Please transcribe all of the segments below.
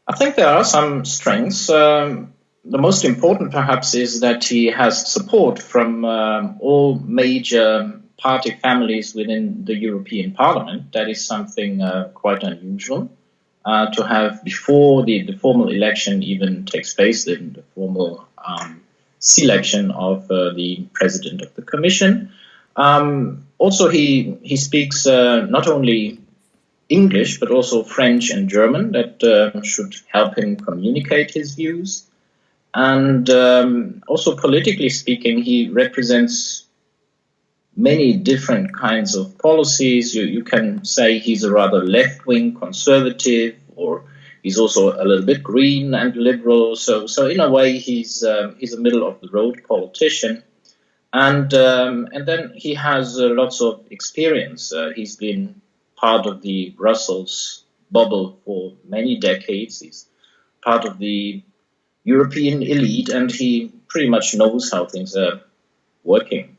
I think there are some strengths. The most important, perhaps, is that he has support from all major party families within the European Parliament. That is something quite unusual to have before the formal election even takes place, the formal selection of the President of the Commission. Also, he speaks not only English, but also French and German. That should help him communicate his views. And also politically speaking, he represents many different kinds of policies. You can say he's a rather left-wing conservative, or he's also a little bit green and liberal. So in a way, he's a middle-of-the-road politician. And then he has lots of experience. He's been part of the Brussels bubble for many decades. He's part of the European elite, and he pretty much knows how things are working.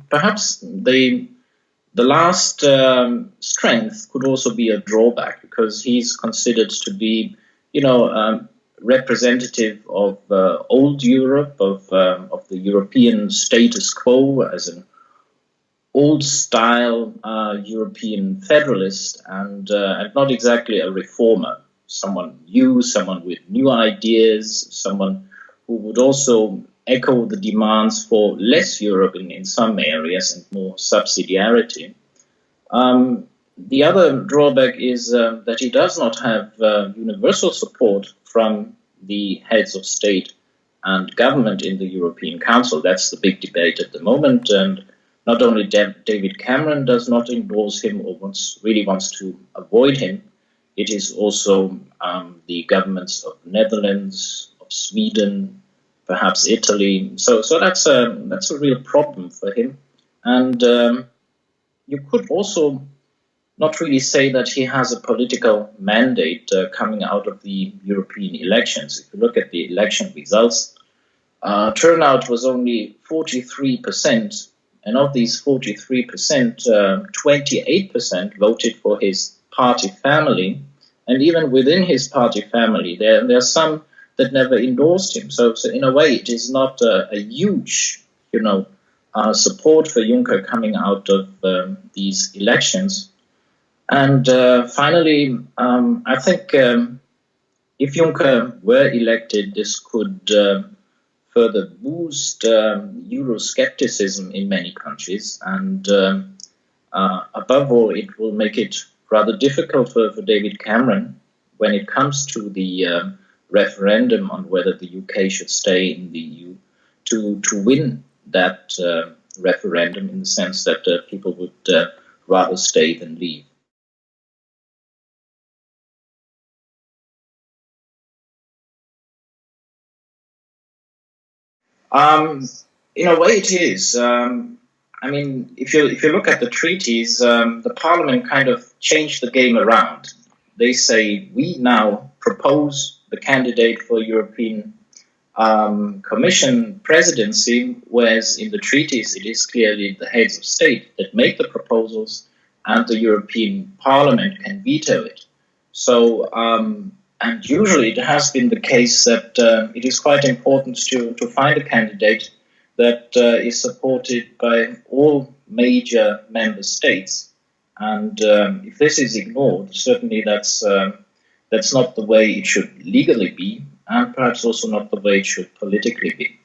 Perhaps the last strength could also be a drawback, because he's considered to be, representative of old Europe, of the European status quo, as an old-style European federalist, and not exactly a reformer. Someone new, someone with new ideas, someone who would also echo the demands for less Europe in some areas and more subsidiarity. The other drawback is that he does not have universal support from the heads of state and government in the European Council. That's the big debate at the moment, and not only David Cameron does not endorse him or really wants to avoid him, it is also the governments of the Netherlands, of Sweden, perhaps Italy. So that's a real problem for him. And you could also not really say that he has a political mandate coming out of the European elections. If you look at the election results, turnout was only 43%, and of these 43%, 28% voted for his party family, and even within his party family, there are some that never endorsed him. So in a way, it is not a huge, support for Juncker coming out of these elections. And finally, I think if Juncker were elected, this could further boost Euroscepticism in many countries. And above all, it will make it rather difficult for David Cameron when it comes to the referendum on whether the UK should stay in the EU to win that referendum, in the sense that people would rather stay than leave. In a way, it is. If you look at the treaties, the Parliament kind of changed the game around. They say we now propose the candidate for European Commission presidency, whereas in the treaties it is clearly the heads of state that make the proposals, and the European Parliament can veto it. So. And usually it has been the case that it is quite important to find a candidate that is supported by all major member states. And if this is ignored, certainly that's not the way it should legally be, and perhaps also not the way it should politically be.